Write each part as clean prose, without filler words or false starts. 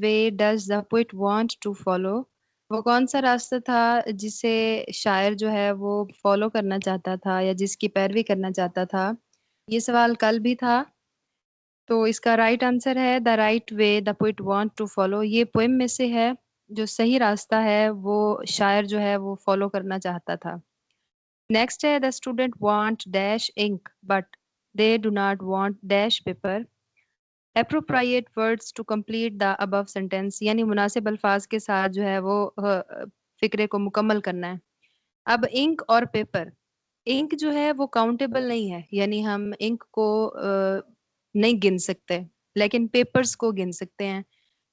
Way does the poet want to follow? वो कौन सा रास्ता था जिसे शायर जो है वो फॉलो करना चाहता था या जिसकी पैरवी करना चाहता था? ये सवाल कल भी था। तो इसका राइट आंसर है the right way the poet want to follow. ये पोएम में से है। जो सही रास्ता है वो शायर जो है वो फॉलो करना चाहता था। नेक्स्ट है the student want dash ink but they do not want dash paper. Appropriate words to complete the above sentence, यानी मुनासिब अल्फाज के साथ जो है वो फिक्रे को मुकम्मल करना है। अब इंक और पेपर, इंक जो है वो काउंटेबल नहीं है, यानी हम इंक को नहीं गिन सकते, लेकिन पेपर्स को गिन सकते हैं।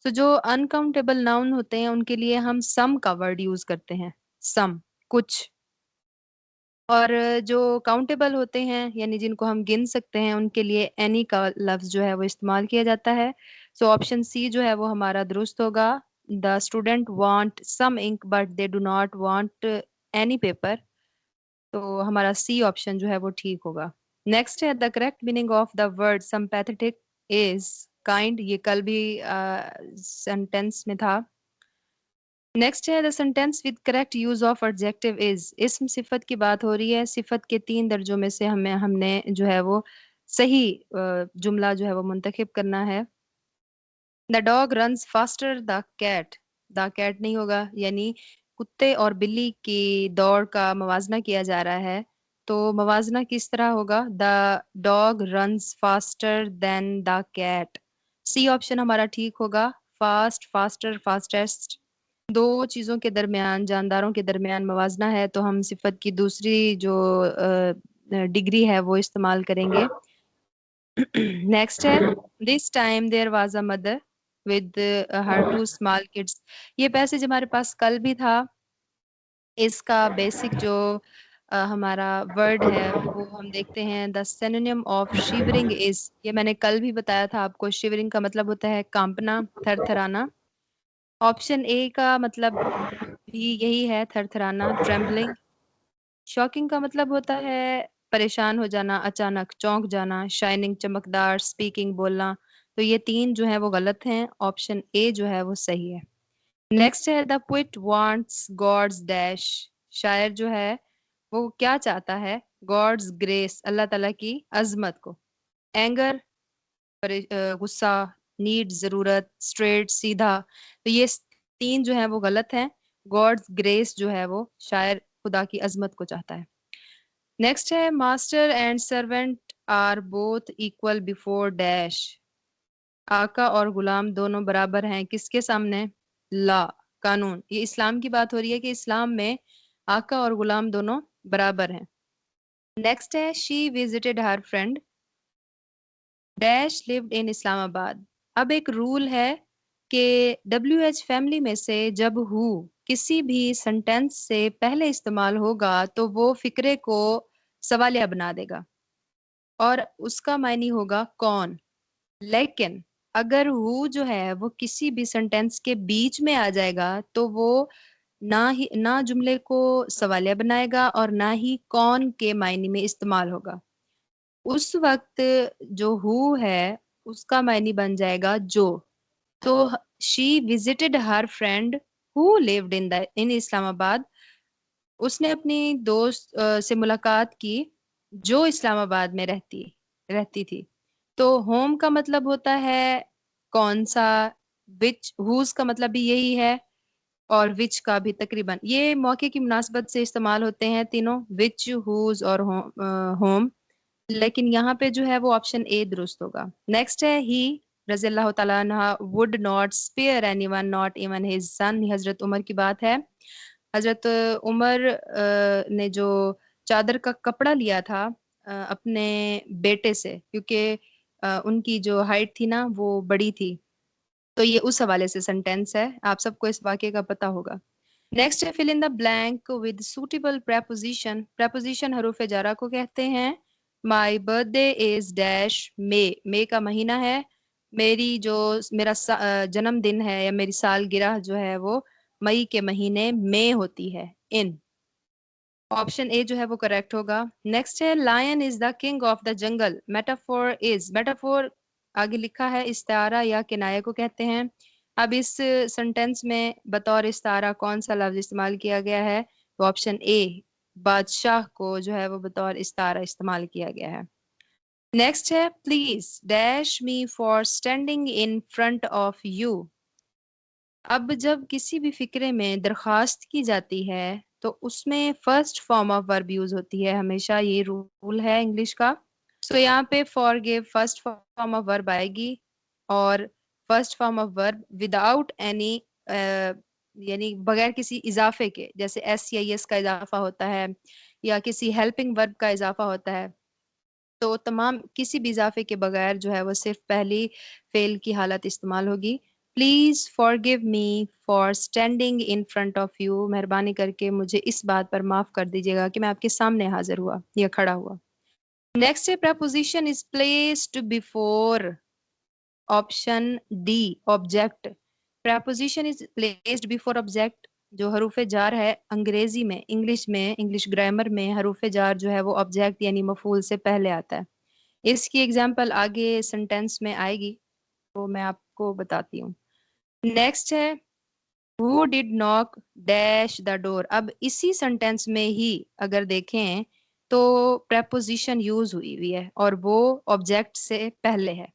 तो जो अनकाउंटेबल नाउन होते हैं उनके लिए हम सम का वर्ड यूज करते हैं, सम, कुछ। और जो काउंटेबल होते हैं यानी जिनको हम गिन सकते हैं उनके लिए एनी का लफ्ज जो है वो इस्तेमाल किया जाता है। सो ऑप्शन सी जो है वो हमारा दुरुस्त होगा। The student want some ink but they do not want any paper. तो हमारा सी ऑप्शन जो है वो ठीक होगा। नेक्स्ट है the correct meaning of the word sympathetic is kind. ये कल भी सेंटेंस में था। नेक्स्ट है the sentence with correct use of adjective is. इसम सिफत की बात हो रही है। सिफत के 3 दर्जों में से हमने जो है वो सही जुमला जो है वो मुंतखब करना है। The dog runs faster the cat. The cat नहीं होगा, यानी कुत्ते और बिल्ली की दौड़ का मवाजना किया जा रहा है। तो मवाजना किस तरह होगा? The dog runs faster than the cat. C option हमारा ठीक होगा। Fast, faster, fastest. दो चीजों के दरमियान, जानदारों के दरमियान मवाजना है, तो हम सिफत की दूसरी जो डिग्री है वो इस्तेमाल करेंगे। नेक्स्ट है this time there was a mother with her 2 small kids. ये पैसेज हमारे पास कल भी था। इसका बेसिक जो हमारा वर्ड है वो हम देखते हैं। The synonym of shivering is, ये मैंने कल भी बताया था आपको। शिवरिंग का मतलब होता है कांपना, थरथराना। ऑप्शन ए का मतलब भी यही है, थरथराना, ट्रेम्बलिंग। शॉकिंग का मतलब होता है परेशान हो जाना, अचानक चौंक जाना। शाइनिंग, चमकदार, स्पीकिंग, बोलना। तो ये 3 जो है वो गलत हैं। ऑप्शन ए जो है वो सही है। नेक्स्ट है the poet wants god's dash. शायर जो है वो क्या चाहता है? गॉड्स ग्रेस, अल्लाह ताला की अजमत को। एंगर, गुस्सा। नीड, जरूरत। स्ट्रेट, सीधा। तो ये 3 जो है वो गलत हैं। गॉड्स ग्रेस जो है वो शायर खुदा की अजमत को चाहता है। नेक्स्ट है master and servant are both equal before dash. आका और गुलाम दोनों बराबर हैं किसके सामने? ला, कानून। ये इस्लाम की बात हो रही है कि इस्लाम में आका और गुलाम दोनों बराबर हैं। नेक्स्ट है she visited her friend dash lived in Islamabad. अब एक रूल है कि WH फैमिली में से जब हु किसी भी सेंटेंस से पहले इस्तेमाल होगा तो वो फिक्रे को सवालिया बना देगा और उसका मायने होगा कौन। लेकिन अगर हु जो है वो किसी भी सेंटेंस के बीच में आ जाएगा तो वो ना जुमले को सवालिया बनाएगा और ना ही कौन के मायने में इस्तेमाल होगा। उस वक्त जो हु है उसका मायने बन जाएगा जो। तो she visited her friend who lived in Islamabad. उसने अपनी दोस्त से मुलाकात की जो इस्लामाबाद में रहती रहती थी। तो होम का मतलब होता है कौन सा। विच, हुज का मतलब भी यही है। और विच का भी तकरीबन ये मौके की मुनासबत से इस्तेमाल होते हैं तीनों, विच, हुज और होम। लेकिन यहाँ पे जो है वो ऑप्शन ए दुरुस्त होगा। नेक्स्ट है ही रज़ियल्लाहु ताला अन्हा would not spare anyone not even his son. हजरत उमर की बात है। हजरत उमर ने जो चादर का कपड़ा लिया था अपने बेटे से, क्योंकि उनकी जो हाइट थी ना वो बड़ी थी। तो ये उस हवाले से सेंटेंस है। आप सबको इस वाक्य का पता होगा। नेक्स्ट है fill in the blank with suitable preposition। preposition हरूफ जारा को कहते हैं। My birthday is dash May का महीना है। मेरा जन्मदिन है या मेरी सालगिरह जो है वो मई के महीने में होती है, इन। ऑप्शन ए जो है वो करेक्ट होगा। नेक्स्ट है lion is the king of the jungle. Metaphor is, metaphor आगे लिखा है इस्तारा या किनाया को कहते हैं। अब इस सेंटेंस में बतौर इस्तारा कौन सा लफ्ज इस्तेमाल किया गया है? तो ऑप्शन ए, बादशाह को जो है वो बतौर इस्तारा इस्तेमाल किया गया है। नेक्स्ट है, please dash me for standing in front of you. अब जब किसी भी फिक्रे में दरखास्त की जाती है तो उसमें first form of verb use होती है हमेशा, ये रूल है इंग्लिश का। सो यहाँ पे forgive first form of verb आएगी, और first form of verb without any, यानी बगैर किसी इजाफे के, जैसे एस या एस का इजाफा होता है या किसी हेल्पिंग वर्ब का इजाफा होता है, तो तमाम किसी भी इजाफे के बगैर जो है वो सिर्फ पहली फेल की हालत इस्तेमाल होगी। Please forgive me for standing in front of you, मेहरबानी करके मुझे इस बात पर माफ कर दीजिएगा कि मैं आपके सामने हाजिर हुआ या खड़ा हुआ। नेक्स्ट है, preposition is placed before, option D, object. Preposition is placed before object, जो हरूफ जार है अंग्रेजी में, इंग्लिश में, इंग्लिश ग्रामर में हरूफ जार जो है वो ऑब्जेक्ट यानी मफूल से पहले आता है। इसकी एग्जाम्पल आगे सेंटेंस में आएगी, तो मैं आपको बताती हूँ। नेक्स्ट है, who did knock dash the door. अब इसी सेंटेंस में ही अगर देखें तो प्रपोजिशन यूज हुई हुई है और वो ऑब्जेक्ट से पहले है।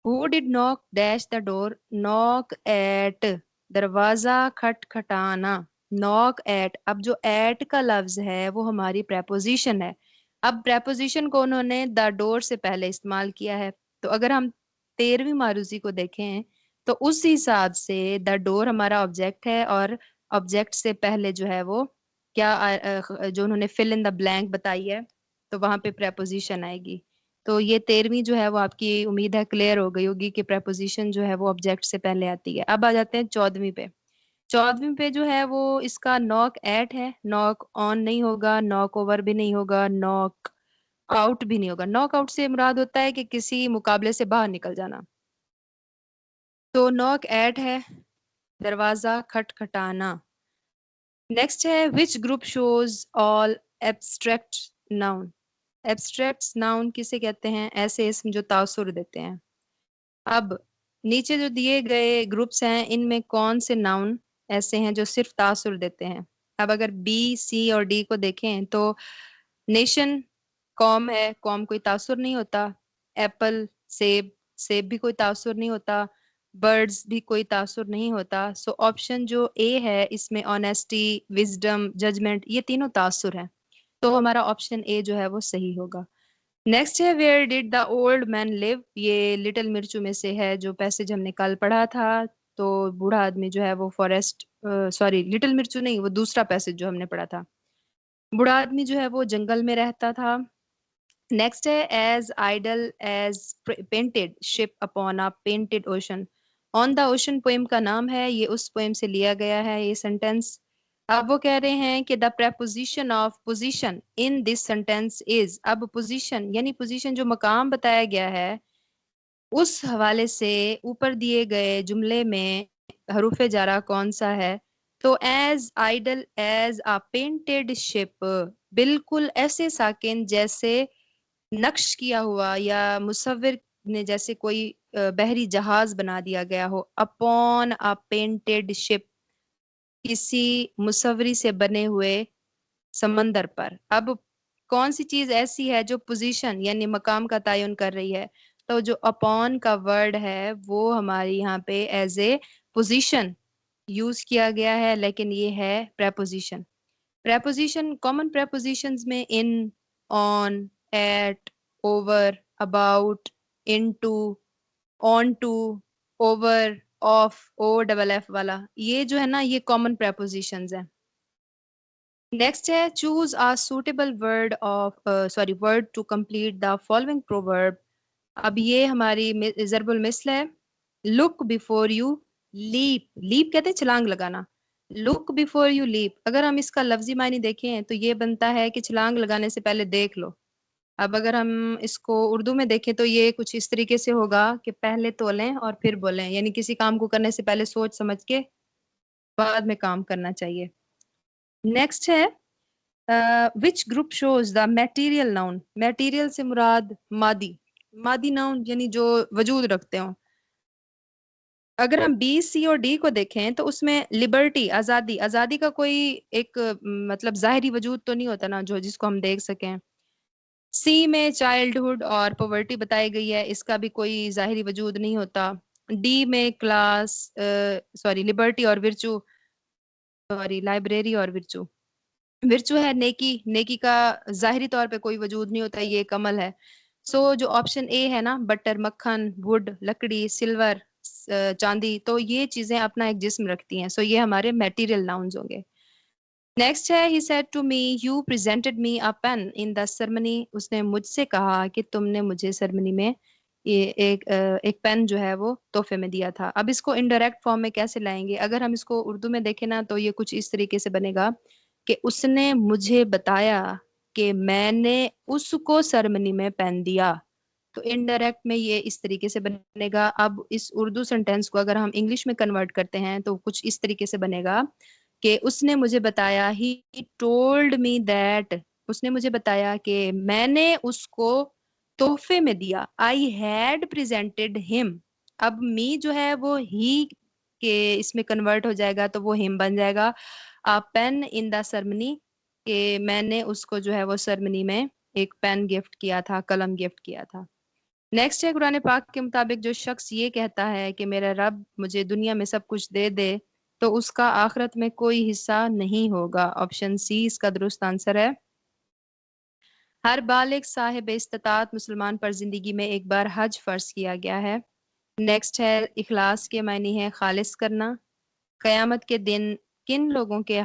Who did knock dash the door, knock eight, दरवाजा खटखटाना, नॉक एट। अब जो एट का लफ्ज है वो हमारी प्रपोजिशन है। अब प्रपोजिशन को उन्होंने द डोर से पहले इस्तेमाल किया है, तो अगर हम 13वीं मारूजी को देखें तो उस हिसाब से द डोर हमारा ऑब्जेक्ट है, और ऑब्जेक्ट से पहले जो है वो क्या जो उन्होंने फिल इन द ब्लैंक बताई है, तो वहां पे प्रपोजिशन आएगी। तो ये 13वीं जो है वो आपकी उम्मीद है क्लियर हो गई होगी कि प्रपोजिशन जो है वो ऑब्जेक्ट से पहले आती है। अब आ जाते हैं 14वीं पे। 14वीं पे जो है वो इसका नॉक एट है, नॉक ऑन नहीं होगा, नॉक ओवर भी नहीं होगा, नॉक आउट भी नहीं होगा। नॉक आउट से मुराद होता है कि किसी मुकाबले से बाहर निकल जाना। तो नॉक एट है, दरवाजा खटखटाना। नेक्स्ट है, which group shows all abstract noun. Abstract noun किसे कहते हैं? ऐसे इसम जो तासुर देते हैं। अब नीचे जो दिए गए ग्रुप्स हैं इनमें कौन से नाउन ऐसे हैं जो सिर्फ तासुर देते हैं? अब अगर बी, सी और डी को देखें तो नेशन कौम है, कौम कोई तासुर नहीं होता। एप्पल, सेब, सेब भी कोई तासुर नहीं होता। बर्ड्स भी कोई तासुर नहीं होता। सो ऑप्शन जो ए है इसमें ऑनेस्टी, विजडम, जजमेंट, ये तीनों तासुर हैं, तो हमारा ऑप्शन ए जो है वो सही होगा। नेक्स्ट है, where did the old man live. ये लिटिल मिर्चू में से है जो पैसेज हमने कल पढ़ा था। तो बूढ़ा आदमी जो है वो फॉरेस्ट, सॉरी लिटिल मिर्चू नहीं, वो दूसरा पैसेज जो हमने पढ़ा था। बूढ़ा आदमी जो है वो जंगल में रहता था। नेक्स्ट है, as idle as painted ship upon a painted ocean. On the ocean poem का नाम है, ये उस पोएम से लिया गया है ये सेंटेंस। अब वो कह रहे हैं कि the preposition of position in this sentence is. अब पोजीशन यानी पोजीशन जो मकाम बताया गया है उस हवाले से ऊपर दिए गए जुमले में हरूफ जारा कौन सा है? तो as idle as a painted ship, बिल्कुल ऐसे साकिन जैसे नक्श किया हुआ या मुसव्विर ने जैसे कोई बहरी जहाज बना दिया गया हो। अपॉन अ पेंटेड शिप, किसी मुसव्वरी से बने हुए समंदर पर। अब कौन सी चीज ऐसी है जो पोजीशन यानी मकाम का तयन कर रही है? तो जो अपॉन का वर्ड है वो हमारे यहाँ पे एज ए पोजीशन यूज किया गया है, लेकिन ये है preposition। preposition कॉमन prepositions में in, on, at, over, about, into, on to, over, off, O double F वाला, ये जो है ना ये कॉमन prepositions है। नेक्स्ट है, choose a suitable word of sorry word to complete the following proverb. अब ये हमारी जरबुल मिसल है। Look before you leap, leap कहते हैं छलांग लगाना। लुक बिफोर यू लीप, अगर हम इसका लफ्जी मायने देखें तो ये बनता है कि छलांग लगाने से पहले देख लो। अब अगर हम इसको उर्दू में देखें तो ये कुछ इस तरीके से होगा कि पहले तोलें और फिर बोलें, यानी किसी काम को करने से पहले सोच समझ के बाद में काम करना चाहिए। नेक्स्ट है, which group shows the material noun. Material से मुराद मादी, मादी नाउन यानी जो वजूद रखते हो। अगर हम बी, सी और डी को देखें तो उसमें लिबर्टी, आजादी, आजादी का कोई एक मतलब जाहिरी वजूद तो नहीं होता ना जो जिसको हम देख सकें। सी में चाइल्डहुड और पॉवर्टी बताई गई है, इसका भी कोई जाहिरी वजूद नहीं होता। डी में क्लास, सॉरी लिबर्टी और विर्चू, सॉरी लाइब्रेरी और विर्चू, विर्चू है नेकी, नेकी का जाहिरी तौर पे कोई वजूद नहीं होता, ये एक अमल है। सो जो ऑप्शन ए है ना, बटर, मक्खन, वुड, लकड़ी, सिल्वर, चांदी, तो ये चीजें अपना एक जिस्म रखती हैं, सो ये हमारे मेटीरियल नाउन्स होंगे। नेक्स्ट है, he said to me you presented me a pen in the ceremony, उसने मुझसे कहा कि तुमने मुझे सेरेमनी में ये एक पेन जो है वो तोहफे में दिया था। अब इसको इनडायरेक्ट फॉर्म में कैसे लाएंगे? अगर हम इसको उर्दू में देखें ना तो ये कुछ इस तरीके से बनेगा कि उसने मुझे बताया कि मैंने उसको सेरेमनी में पेन दिया। तो इनडायरेक्ट में ये इस तरीके से बनेगा। अब इस उर्दू सेंटेंस को अगर हम इंग्लिश में कन्वर्ट करते हैं तो कुछ इस तरीके से बनेगा कि उसने मुझे बताया, ही टोल्ड मी दैट, उसने मुझे बताया कि मैंने उसको तोहफे में दिया, आई हैड प्रेजेंटेड हिम। अब मी जो है वो ही के इसमें कन्वर्ट हो जाएगा तो वो हिम बन जाएगा। आ पेन इन द सेरेमनी, कि मैंने उसको जो है वो सेरेमनी में एक पेन गिफ्ट किया था, कलम गिफ्ट किया था। नेक्स्ट है, कुरान पाक के मुताबिक जो शख्स ये कहता है कि मेरा रब मुझे दुनिया में सब कुछ दे दे तो उसका आखिरत में कोई हिस्सा नहीं होगा। ऑप्शन सी इसका दुरुस्त आंसर है। हर बालिग साहिब इस्तिताअत मुसलमान पर जिंदगी में एक बार हज फर्ज किया गया है। नेक्स्ट है, इखलास के मायने है खालिस करना। कयामत के दिन किन लोगों के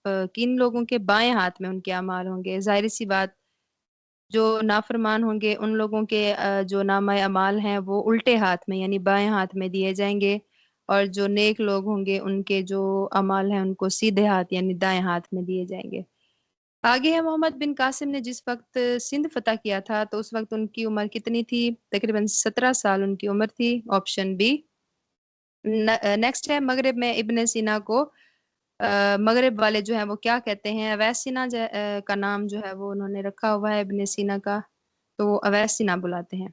किन लोगों के बाएं हाथ में उनके अमाल होंगे? जाहिर सी बात, जो नाफरमान होंगे उन लोगों के जो नामा अमाल हैं वो उल्टे हाथ में यानी बाएं हाथ में दिए जाएंगे, और जो नेक लोग होंगे उनके जो अमाल हैं उनको सीधे हाथ यानी दाएं हाथ में दिए जाएंगे। आगे है, मोहम्मद बिन कासिम ने जिस वक्त सिंध फतह किया था तो उस वक्त उनकी उम्र कितनी थी? तकरीबन 17 साल उनकी उम्र थी। Option B. नेक्स्ट है, मगरिब में इब्ने सीना को मगरिब वाले जो है वो क्या कहते हैं? अवैस सीना का नाम जो है वो उन्होंने रखा हुआ है इब्ने सीना का, तो वो अवैस सीना बुलाते हैं।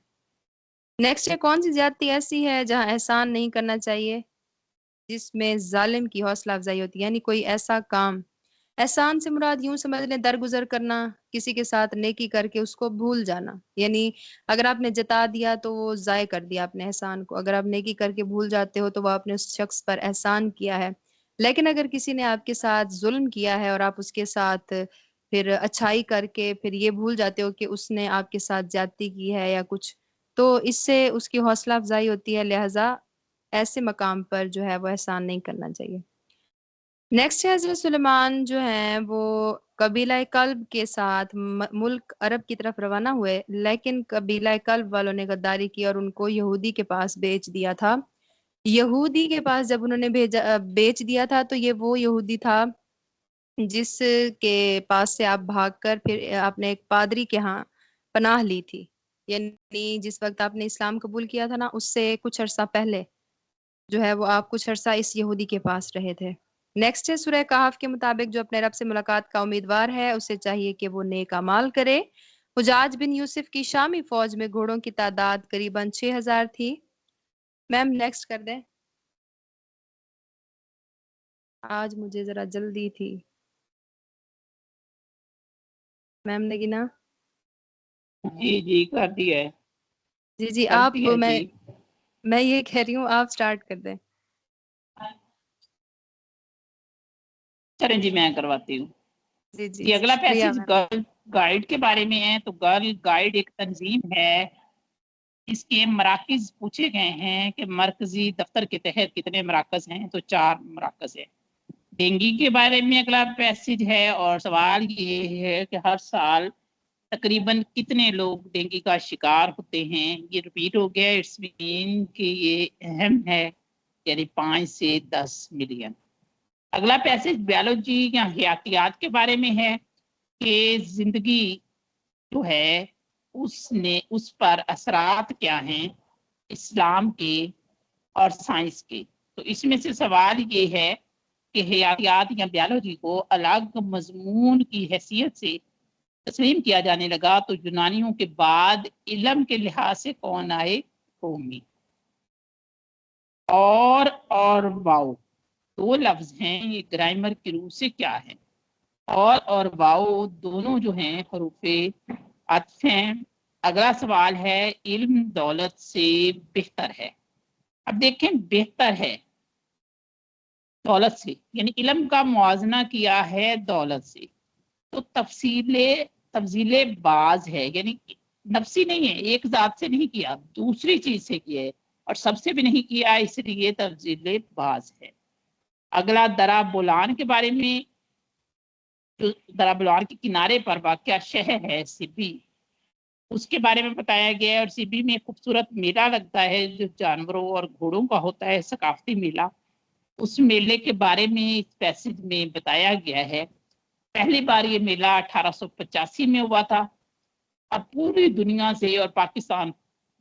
नेक्स्ट है, कौन सी ज्यादती ऐसी है जहां एहसान नहीं करना चाहिए जिसमें जालिम की हौसला अफजाई होती है? यानी कोई ऐसा काम, एहसान से मुराद यूं समझ लें दरगुजर करना, किसी के साथ नेकी करके उसको भूल जाना। यानी अगर आपने जता दिया तो वो जाय कर दिया अपने एहसान को, अगर आप नेकी करके भूल जाते हो तो वो आपने उस शख्स पर एहसान किया है। लेकिन अगर किसी ने आपके साथ जुल्म किया है और आप उसके साथ फिर अच्छाई करके फिर ये भूल जाते हो कि उसने आपके साथ ज्यादती की है या कुछ, तो इससे उसकी हौसला अफजाई होती है, लिहाजा ऐसे मकाम पर जो है वो एहसान नहीं करना चाहिए। नेक्स्ट है, हजरत सुलेमान जो हैं वो कबीला कल्ब के साथ मुल्क अरब की तरफ रवाना हुए, लेकिन कबीला कल्ब वालों ने गद्दारी की और उनको यहूदी के पास बेच दिया था। यहूदी के पास जब उन्होंने बेच दिया था तो ये वो यहूदी था जिसके पास से आप भागकर फिर आपने एक पादरी के यहाँ पनाह ली थी। यानी जिस वक्त आपने इस्लाम कबूल किया था ना उससे कुछ अरसा पहले जो है वो आप कुछ अरसा इस यहूदी के पास रहे थे। नेक्स्ट है, सूरह कहफ के मुताबिक जो अपने रब से मुलाकात का उम्मीदवार है उसे चाहिए कि वो नेक अमाल करे। हुजाज बिन यूसुफ की शामी फौज में घोड़ों की तादाद करीबन 6000 थी। मैम नेक्स्ट कर दें, आज मुझे जरा जल्दी थी। मैम ने गिना? जी जी कर दिया है। जी जी, कर आप दिया जी। मैं ये कह रही हूँ आप स्टार्ट कर दें। चलें जी मैं करवाती हूँ। जी जी, ये अगला शुक्रिया पैसेज मैम। गर्ल गाइड के बारे में है। तो गर्ल गाइड एक तंजीम है, इसके मराकज पूछे गए हैं कि मरकजी दफ्तर के तहत कितने मराकज हैं? तो 4 मराकज है। डेंगू के बारे में अगला पैसेज है और सवाल ये है कि हर साल तकरीबन कितने लोग डेंगू का शिकार होते हैं? ये रिपीट हो गया, इट्स मीन कि ये अहम है, यानी 5 से 10 मिलियन। अगला पैसेज बायोलॉजी या हयातियात के बारे में है कि जिंदगी जो है उसने उस पर असरात क्या हैं इस्लाम के और साइंस के। तो इसमें से सवाल ये है कि हयातियात या बायोलॉजी को अलग मजमून की हैसियत से तस्लीम किया जाने लगा तो यूनानियों के बाद इल्म के लिहाज से कौन आए होंगी? और वाओ दो लफ्ज हैं, ये ग्रामर की रूह से क्या है। और वाओ दोनों जो हैं हरूफे अत्फ हैं। अगला सवाल है, इल्म दौलत से बेहतर है। अब देखें, बेहतर है दौलत से, यानी इल्म का मुआजना किया है दौलत से, तो तफसीले बाज है, यानी नफसी नहीं है, एक जात से नहीं किया, दूसरी चीज से किया है, और सबसे भी नहीं किया, इसलिए तफसीले बाज है। अगला दरा बोलान के बारे में, जो दरा बोलान के किनारे पर वाक़या शहर है सिबी, उसके बारे में बताया गया है। और सिबी में खूबसूरत मेला लगता है जो जानवरों और घोड़ों का होता है, सकाफती मेला। उस मेले के बारे में इस पैसेज में बताया गया है। पहली बार ये मेला 1885 में हुआ था और पूरी दुनिया से और पाकिस्तान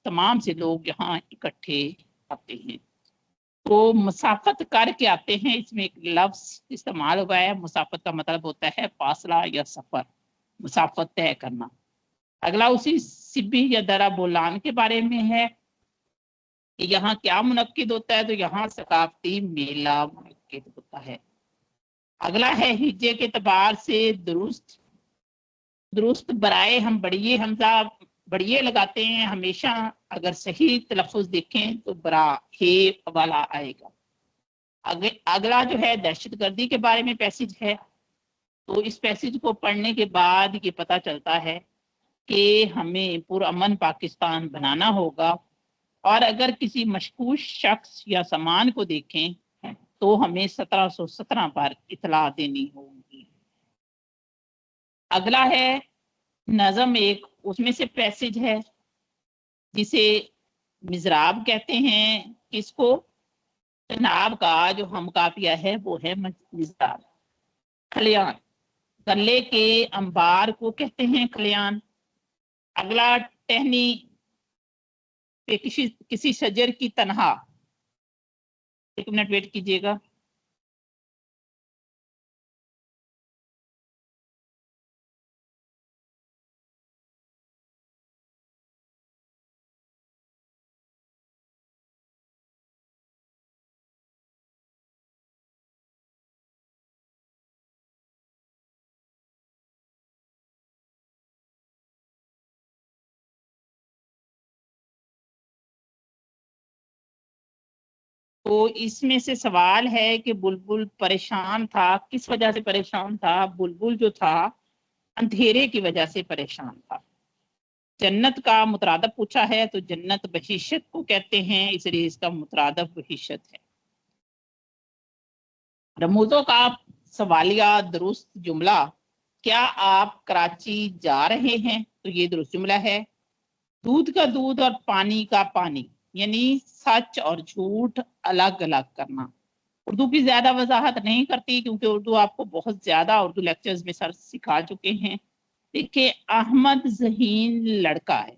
तमाम से लोग यहाँ इकट्ठे आते हैं। तो मुसाफत करके आते हैं, इसमें एक लफ्ज इस्तेमाल हुआ है। मुसाफत का मतलब होता है फासला या सफर, मुसाफत तय करना। अगला उसी सिब्बी या दरा बोलान के बारे में है कि यहाँ क्या मुनक्किद होता है, तो यहाँ सकाफती मेला मुनक्किद होता है। अगला है हिज्जे के एतबार से दुरुस्त, दुरुस्त बराए हम बड़िए हमजा बड़िए लगाते हैं हमेशा। अगर सही तलफ़ुज़ देखें तो बरा हे वाला आएगा। अगला जो है दहशतगर्दी के बारे में पैसेज है। तो इस पैसेज को पढ़ने के बाद ये पता चलता है कि हमें पुरअमन पाकिस्तान बनाना होगा, और अगर किसी मशकूक शख्स या सामान को देखें तो हमें 1717 पर इतला देनी होगी। अगला है नज़म, एक उसमें से पैसेज है जिसे मिजराब कहते हैं। किसको? नाब का जो हम काफिया है वो है मिजराब। खलियान, गले के अंबार को कहते हैं खलियान। अगला टहनी पे किसी शजर की तनहा, एक मिनट वेट कीजिएगा। तो इसमें से सवाल है कि बुलबुल परेशान था, किस वजह से परेशान था? बुलबुल जो था अंधेरे की वजह से परेशान था। जन्नत का मुतरादफ पूछा है, तो जन्नत बहिशत को कहते हैं, इसलिए इसका मुतरादफ बहिशत है। रमूजों का सवालिया दुरुस्त जुमला, क्या आप कराची जा रहे हैं? तो ये दुरुस्त जुमला है। दूध का दूध और पानी का पानी, यानी सच और झूठ अलग अलग करना। उर्दू की ज्यादा वजाहत नहीं करती क्योंकि उर्दू आपको बहुत ज्यादा उर्दू लेक्चर्स में सर सिखा चुके हैं। देखिए, अहमद ज़हीन लड़का है।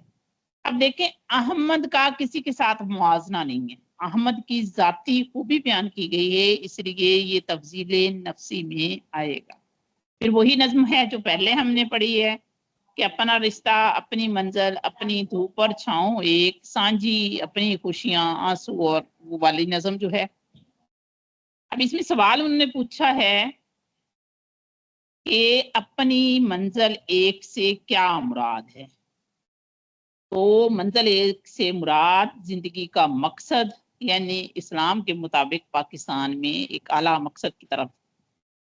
अब देखें, अहमद का किसी के साथ मुआजना नहीं है, अहमद की जाती खूबी बयान की गई है, इसलिए ये तफजीले नफसी में आएगा। फिर वही नज्म है जो पहले हमने पढ़ी है कि अपना रिश्ता अपनी मंजिल अपनी धूप और छाँव एक, सांझी अपनी खुशियां आंसू, और वो वाली नज्म जो है। अब इसमें सवाल उन्होंने पूछा है कि अपनी मंजिल एक से क्या मुराद है? तो मंजिल एक से मुराद जिंदगी का मकसद, यानी इस्लाम के मुताबिक पाकिस्तान में एक आला मकसद की तरफ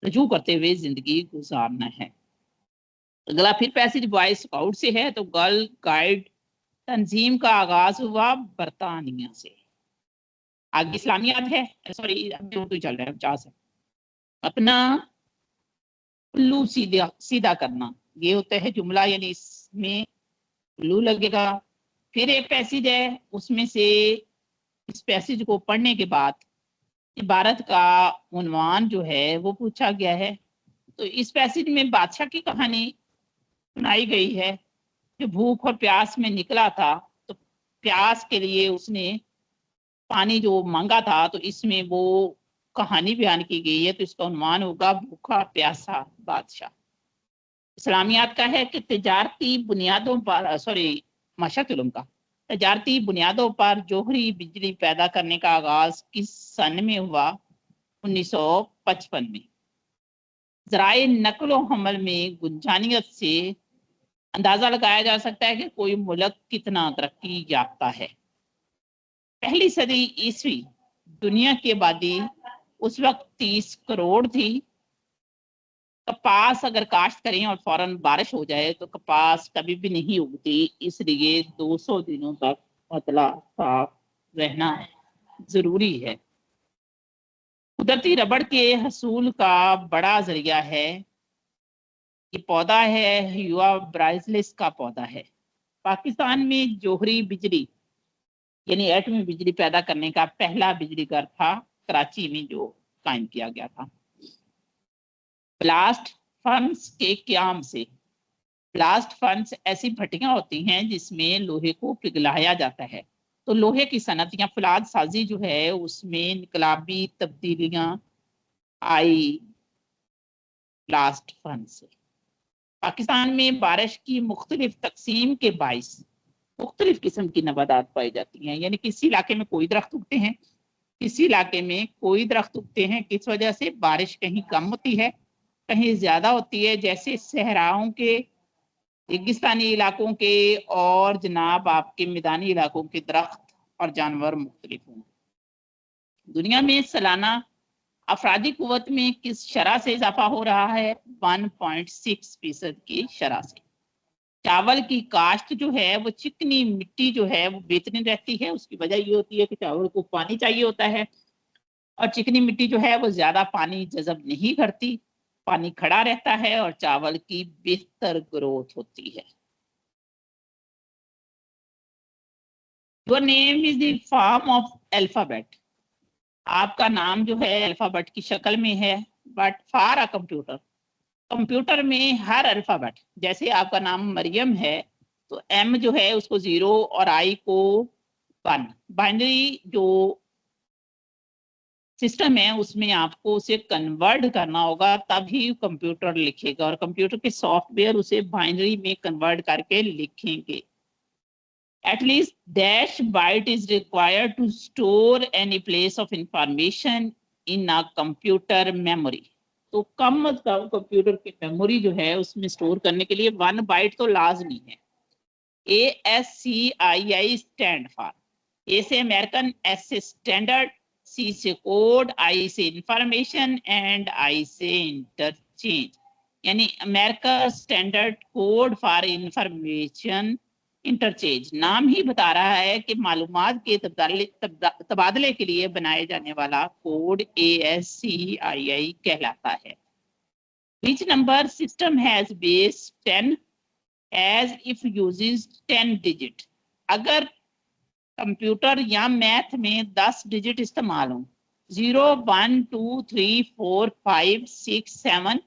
रजू करते हुए जिंदगी गुजारना है। अगला फिर पैसेज बॉय स्काउट से है। तो गर्ल गाइड तंजीम का आगाज हुआ बरतानिया से। आगे इस्लामियात है, सॉरी अभी उर्दू चल रहा है 50 है। अपना उल्लू सीधा सीधा करना, ये होता है जुमला, यानी इसमें उल्लू लगेगा। फिर एक पैसेज है, उसमें से इस पैसेज को पढ़ने के बाद इबारत का उन्वान जो है वो पूछा गया है। तो इस पैसेज में बादशाह की कहानी सुनाई गई है जो भूख और प्यास में निकला था। तो प्यास के लिए उसने पानी जो मांगा था, तो इसमें वो कहानी बयान की गई है। तो इसका उन्वान होगा भूखा प्यासा बादशाह। इस्लामियात का है कि तिजारती बुनियादों पर, सॉरी माशातुलुम का, तजारती बुनियादों पर जोहरी बिजली पैदा करने का आगाज किस सन में हुआ? 1955 में। ज़राए नकलो हमल में गुंजानियत से अंदाजा लगाया जा सकता है कि कोई मुल्क कितना तरक्की याफ्ता है। पहली सदी ईस्वी दुनिया की आबादी उस वक्त 30 करोड़ थी। कपास अगर काश्त करें और फौरन बारिश हो जाए तो कपास कभी भी नहीं उगती, इसलिए 200 दिनों तक पतला साफ रहना जरूरी है। कुदरती रबड़ के हसूल का बड़ा जरिया है, ये पौधा है युवा ब्राइजलिस का पौधा है। पाकिस्तान में जोहरी बिजली यानी एटमी बिजली पैदा करने का पहला बिजली घर था कराची में, जो कायम किया गया था। ब्लास्ट फर्न्स के क्याम से। ब्लास्ट फर्न्स ऐसी भट्टियां होती हैं जिसमें लोहे को पिघलाया जाता है। तो लोहे की सनत या फौलाद साजी जो है उसमें इनकलाबी तब्दीलियां आई ब्लास्ट फर्न से। पाकिस्तान में बारिश की मुख्तलिफ तकसीम के बाइस मुख्तलिफ किस्म की नबातात पाई जाती हैं। यानी किसी इलाके में कोई दरख्त उगते हैं, किसी इलाके में कोई दरख्त उगते हैं। किस वजह से? बारिश कहीं कम होती है, कहीं ज्यादा होती है। जैसे सहराओं के, रेगिस्तानी इलाकों के और जनाब आपके मैदानी इलाकों के दरख्त और जानवर मुख्तलिफ होंगे। दुनिया में सालाना अफरादी कुव्वत में किस शरह से इजाफा हो रहा है? 1.6% की शरह से। चावल की काश्त जो है वो चिकनी मिट्टी जो है वो बेहतरीन रहती है। उसकी वजह ये होती है कि चावल को पानी चाहिए होता है और चिकनी मिट्टी जो है वो ज्यादा पानी जज़ब नहीं करती, पानी खड़ा रहता है और चावल की बेहतर ग्रोथ होती है। Your name is the form of alphabet. आपका नाम जो है अल्फाबेट की शक्ल में है, but for a computer, computer में हर अल्फाबेट, जैसे आपका नाम मरियम है तो एम जो है उसको 0 और आई को 1। बाइनरी जो सिस्टम है उसमें आपको उसे कन्वर्ट करना होगा, तभी कंप्यूटर लिखेगा और कंप्यूटर के सॉफ्टवेयर उसे बाइनरी में कन्वर्ट करके लिखेंगे। At least dash byte is required to store any place of information in a computer memory. तो कम अज कम कंप्यूटर की मेमोरी जो है उसमें स्टोर करने के लिए 1 बाइट तो लाजमी है। ASCII स्टैंड फॉर, ए से अमेरिकन, एस से स्टैंडर्ड, सी से कोड, आई से इंफॉर्मेशन एंड आई से इंटरचेंज। यानी America standard code for information interchange. नाम ही बता रहा है कि मालूमात के तबादले के लिए बनाए जाने वाला कोड ASCII कहलाता है। Which number system has base 10 as if uses 10 digit? अगर कंप्यूटर या मैथ में 10 डिजिट इस्तेमाल हो, 0 1 2 3 4 5 6 7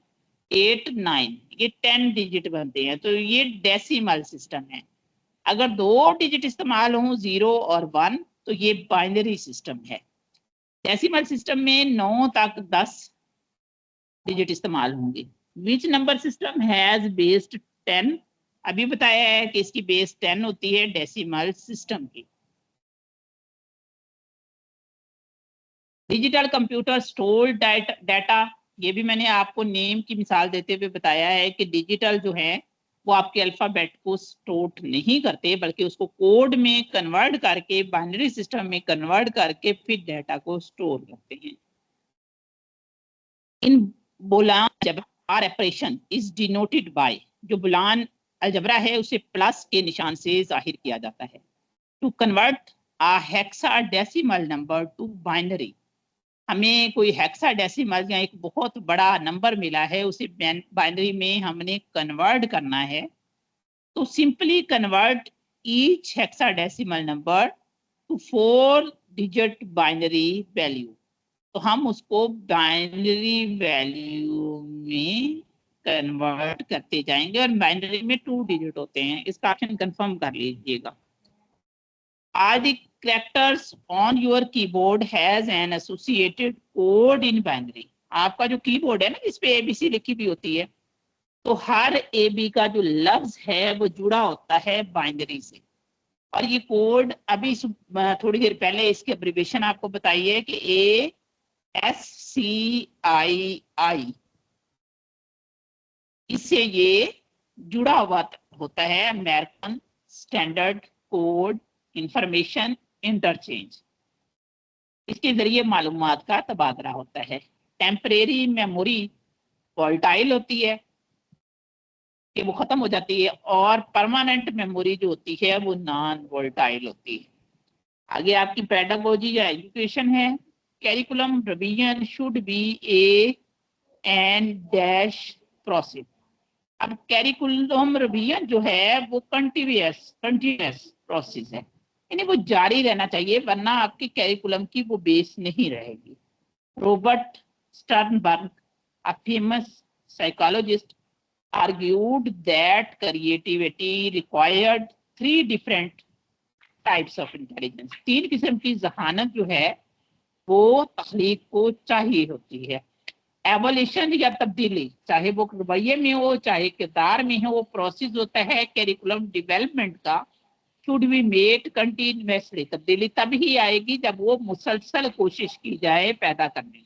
8 9, ये 10 डिजिट बनते हैं, तो ये डेसिमल सिस्टम है। अगर 2 डिजिट इस्तेमाल हो, 0 और 1, तो ये बाइनरी सिस्टम है। डेसिमल सिस्टम में 9 तक 10 डिजिट इस्तेमाल होंगे। Which number system has based 10? अभी बताया है कि इसकी बेस 10 होती है डेसिमल सिस्टम की। डिजिटल कंप्यूटर स्टोर डाटा, ये भी मैंने आपको नेम की मिसाल देते हुए बताया है कि डिजिटल जो है वो आपके अल्फाबेट को स्टोर नहीं करते, बल्कि उसको कोड में कन्वर्ट करके, बाइनरी सिस्टम में कन्वर्ट करके फिर डाटा को स्टोर करते हैं। In Boolean algebra operation is denoted by, जो बुलान अलजबरा है उसे प्लस के निशान से जाहिर किया जाता है। To convert a hexadecimal number to binary, हमें कोई हेक्साडेसिमल या एक बहुत बड़ा नंबर मिला है, उसे बाइनरी में हमने कन्वर्ट करना है। तो simply convert each hexadecimal number to 4 digit binary value. तो हम उसको बाइनरी वैल्यू में कन्वर्ट करते जाएंगे और बाइनरी में 2 डिजिट होते हैं। इसका ऑप्शन कंफर्म कर लीजिएगा। Are the characters on your keyboard has an associated code in binary? आपका जो कीबोर्ड है ना जिसपे ABC लिखी भी होती है, तो हर AB का जो लफ्ज है वो जुड़ा होता है बाइनरी से। और ये कोड अभी थोड़ी देर पहले इसके एब्रिविएशन आपको बताइए कि ASCII, इससे ये जुड़ा हुआ होता है American standard code information interchange. इसके जरिए मालूमात का तबादला होता है। टेम्परेरी मेमोरी वोलेटाइल होती है कि वो खत्म हो जाती है, और परमानेंट मेमोरी जो होती है वो नॉन वोलेटाइल होती है। आगे आपकी पेडागोजी या एजुकेशन है। Curriculum revision should be A and dash process. अब कैरिकुलम रिवीजन जो है वो कंटिन्यूअस प्रोसेस है, यानी वो जारी रहना चाहिए, वरना आपके कैरिकुलम की वो बेस नहीं रहेगी। Robert Sternberg, a famous psychologist, argued that creativity required 3 different types of intelligence। 3 किस्म की जहानत जो है वो तख्लीक को चाहिए होती है। एवोल्यूशन या तब्दीली, चाहे वो रवैये में हो चाहे किरदार में हो, वो प्रोसेस होता है कैरिकुलम डेवलपमेंट का। शुड बी मेड कंटिन्यूअसली, तब्दीली तब ही आएगी जब वो मुसलसल कोशिश की जाए पैदा करने की।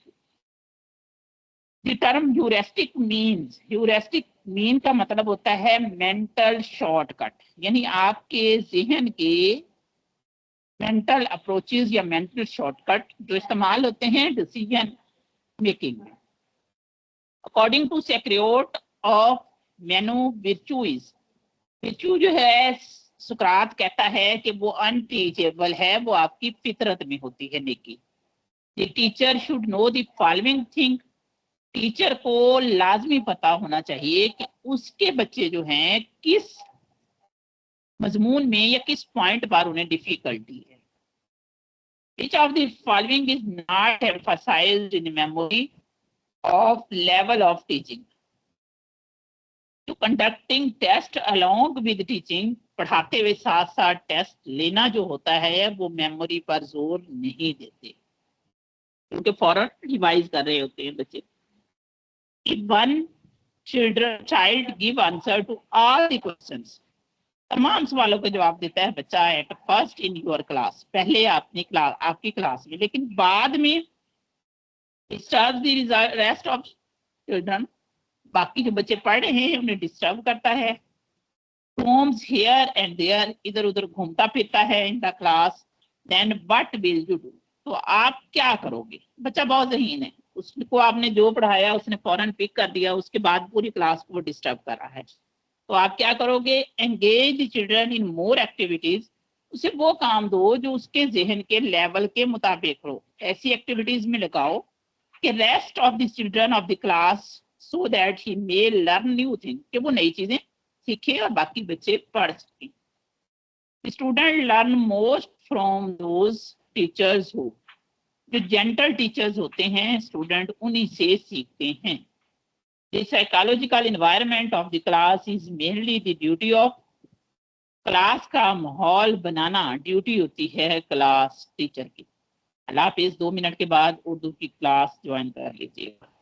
The term heuristic means, heuristic mean का मतलब होता है मेंटल शॉर्टकट, यानी आपके जहन के मेंटल अप्रोचेस या मेंटल शॉर्टकट जो इस्तेमाल होते हैं डिसीजन मेकिंग में। According to Socrates of Meno virtues, virtue जो है सुकरात कहता है कि वो अनटीचेबल है, वो आपकी फितरत में होती है नेकी। The teacher should know the following thing, teacher को लाजमी पता होना चाहिए कि उसके बच्चे जो हैं किस मजमून में या किस पॉइंट पर उन्हें डिफिकल्टी है। Which of the following is not emphasized in memory of level of teaching? To conducting test along with teaching, पढ़ाते हुए साथ साथ टेस्ट लेना जो होता है वो मेमोरी पर जोर नहीं देते, क्योंकि फौरन रिवाइज कर रहे होते हैं बच्चे। If one child give answer to all the questions, तमाम सवालों का जवाब देता है बच्चा at first in your class, पहले आपकी क्लास में, लेकिन बाद में disturb the rest of children, बाकी जो बच्चे पढ़ रहे हैं उन्हें डिस्टर्ब करता है। रोम्स हियर एंड देयर, इधर उधर घूमता फिरता है in the class, then what will you do, तो आप क्या करोगे। बच्चा बहुत ज़हीन है, उसको आपने जो पढ़ाया उसने फौरन पिक कर दिया, उसके बाद पूरी क्लास को वो डिस्टर्ब कर रहा है, तो आप क्या करोगे। Engage children in more activities, उसे वो काम दो जो उसके जहन के लेवल के मुताबिक हो, ऐसी एक्टिविटीज में लगाओ कि rest of the children of the class so that he may learn new thing, कि वो नई चीजें सीखे और बाकी बच्चे पढ़ सकें। Student learn most from those teachers हो, जो जेंटल टीचर्स होते हैं स्टूडेंट उन्हीं से सीखते हैं। The psychological environment of the class is mainly the duty of, class का माहौल बनाना ड्यूटी होती है क्लास टीचर की। अल्लाह हाफिज़, 2 मिनट के बाद उर्दू की क्लास ज्वाइन कर लीजिएगा।